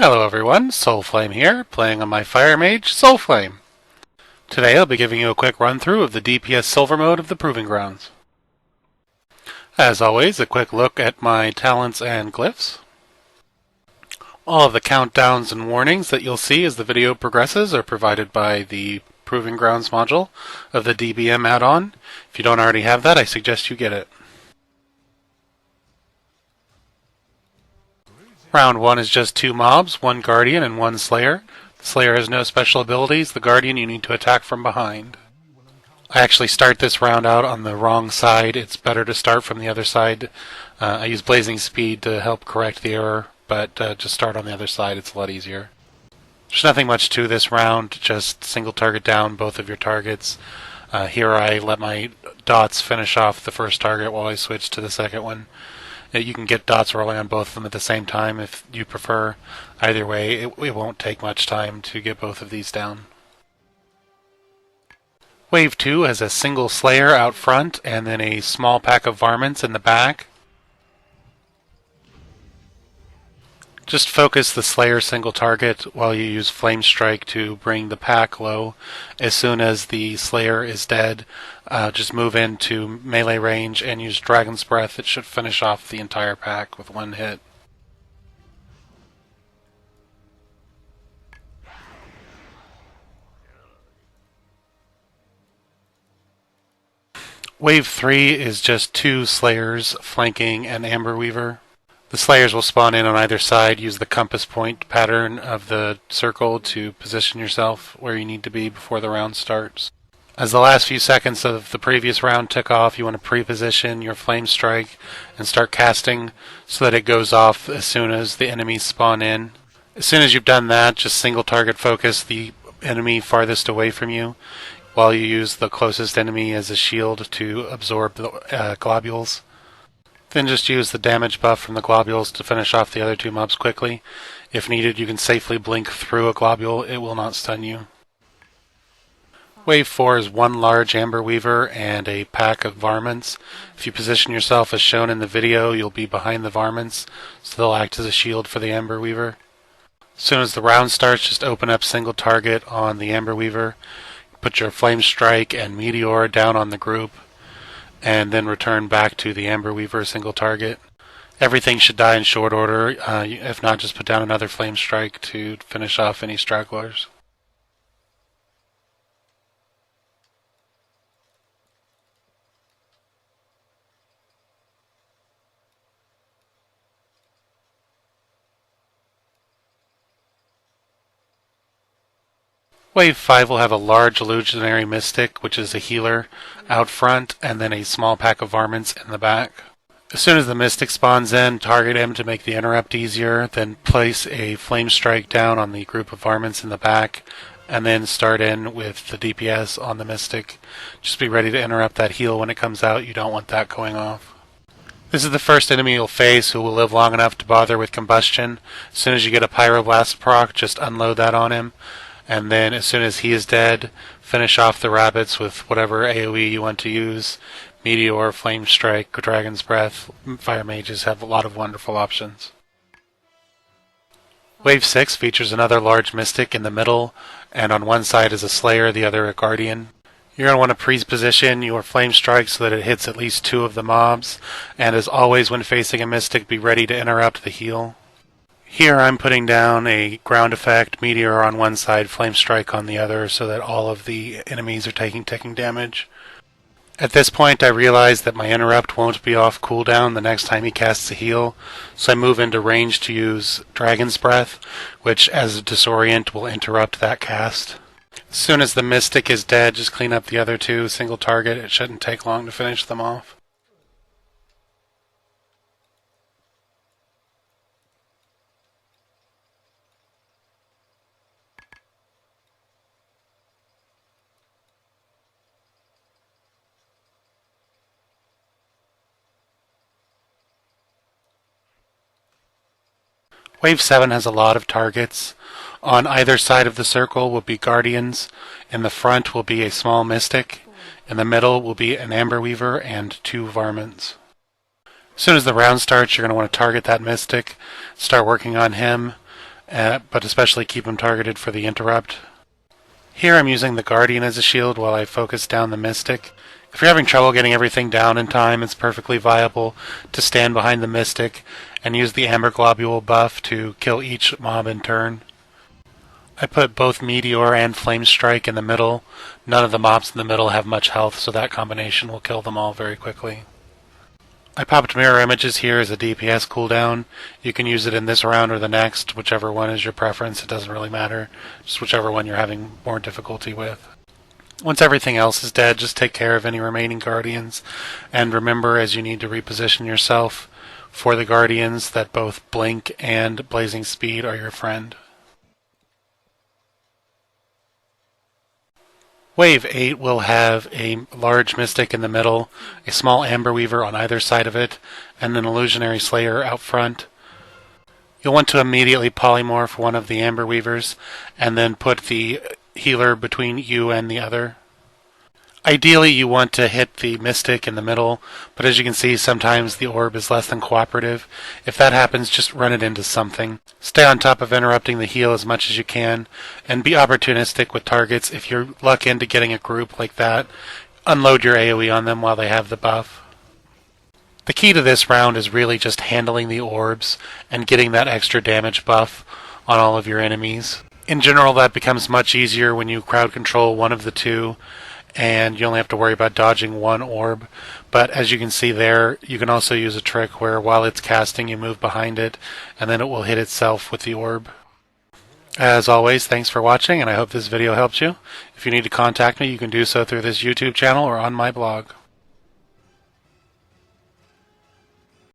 Hello everyone, Soulflame here, playing on my Fire Mage, Soulflame. Today I'll be giving you a quick run-through of the DPS Silver mode of the Proving Grounds. As always, a quick look at my talents and glyphs. All of the countdowns and warnings that you'll see as the video progresses are provided by the Proving Grounds module of the DBM add-on. If you don't already have that, I suggest you get it. Round 1 is just 2 mobs, 1 Guardian and 1 Slayer. The Slayer has no special abilities. The Guardian you need to attack from behind. I actually start this round out on the wrong side. It's better to start from the other side. I use Blazing Speed to help correct the error, but just start on the other side. It's a lot easier. There's nothing much to this round, just single target down both of your targets. Here I let my dots finish off the first target while I switch to the second one. You can get dots rolling on both of them at the same time if you prefer. Either way, it won't take much time to get both of these down. Wave 2 has a single Slayer out front and then a small pack of varmints in the back. Just focus the Slayer single target while you use Flame Strike to bring the pack low. As soon as the Slayer is dead, just move into melee range and use Dragon's Breath. It should finish off the entire pack with one hit. Wave 3 is just 2 Slayers flanking an Amber Weaver. The Slayers will spawn in on either side. Use the compass point pattern of the circle to position yourself where you need to be before the round starts. As the last few seconds of the previous round tick off, you want to pre-position your Flame Strike and start casting so that it goes off as soon as the enemies spawn in. As soon as you've done that, just single target focus the enemy farthest away from you while you use the closest enemy as a shield to absorb the globules. Then just use the damage buff from the globules to finish off the other 2 mobs quickly. If needed, you can safely blink through a globule. It will not stun you. Wave 4 is 1 large Amber Weaver and a pack of varmints. If you position yourself as shown in the video, you'll be behind the varmints, so they'll act as a shield for the Amber Weaver. As soon as the round starts, just open up single target on the Amber Weaver. Put your Flame Strike and Meteor down on the group, and then return back to the Amber Weaver single target. Everything should die in short order. If not, just put down another Flame Strike to finish off any stragglers. Wave 5 will have a large illusionary mystic, which is a healer, out front, and then a small pack of varmints in the back. As soon as the mystic spawns in, target him to make the interrupt easier, then place a Flame Strike down on the group of varmints in the back, and then start in with the DPS on the mystic. Just be ready to interrupt that heal when it comes out. You don't want that going off. This is the first enemy you'll face who will live long enough to bother with combustion. As soon as you get a Pyroblast proc, just unload that on him. And then as soon as he is dead, finish off the rabbits with whatever AoE you want to use. Meteor, Flame Strike, Dragon's Breath. Fire Mages have a lot of wonderful options. Wave 6 features another large Mystic in the middle, and on one side is a Slayer, the other a Guardian. You're going to want to pre-position your Flame Strike so that it hits at least 2 of the mobs, and as always when facing a Mystic, be ready to interrupt the heal. Here I'm putting down a ground effect, Meteor on one side, Flame Strike on the other, so that all of the enemies are taking ticking damage. At this point I realize that my interrupt won't be off cooldown the next time he casts a heal, so I move into range to use Dragon's Breath, which as a disorient will interrupt that cast. As soon as the Mystic is dead, just clean up the other 2, single target. It shouldn't take long to finish them off. Wave 7 has a lot of targets. On either side of the circle will be Guardians. In the front will be a small Mystic. In the middle will be an Amber Weaver and 2 Varmints. As soon as the round starts, you're going to want to target that Mystic, start working on him, but especially keep them targeted for the interrupt. Here I'm using the Guardian as a shield while I focus down the Mystic. If you're having trouble getting everything down in time, it's perfectly viable to stand behind the Mystic and use the Amber Globule buff to kill each mob in turn. I put both Meteor and Flame Strike in the middle. None of the mobs in the middle have much health, so that combination will kill them all very quickly. I popped Mirror Images here as a DPS cooldown. You can use it in this round or the next, whichever one is your preference. It doesn't really matter. Just whichever one you're having more difficulty with. Once everything else is dead, just take care of any remaining Guardians. And remember, as you need to reposition yourself for the Guardians, that both Blink and Blazing Speed are your friend. Wave 8 will have a large Mystic in the middle, a small Amber Weaver on either side of it, and an Illusionary Slayer out front. You'll want to immediately polymorph one of the Amber Weavers, and then put the healer between you and the other. Ideally, you want to hit the Mystic in the middle, but as you can see, sometimes the orb is less than cooperative. If that happens, just run it into something. Stay on top of interrupting the heal as much as you can, and be opportunistic with targets. If you're luck into getting a group like that, unload your AoE on them while they have the buff. The key to this round is really just handling the orbs and getting that extra damage buff on all of your enemies. In general, that becomes much easier when you crowd control one of the two, and you only have to worry about dodging one orb. But as you can see there, you can also use a trick where while it's casting, you move behind it, and then it will hit itself with the orb. As always, thanks for watching, and I hope this video helps you. If you need to contact me, you can do so through this YouTube channel or on my blog.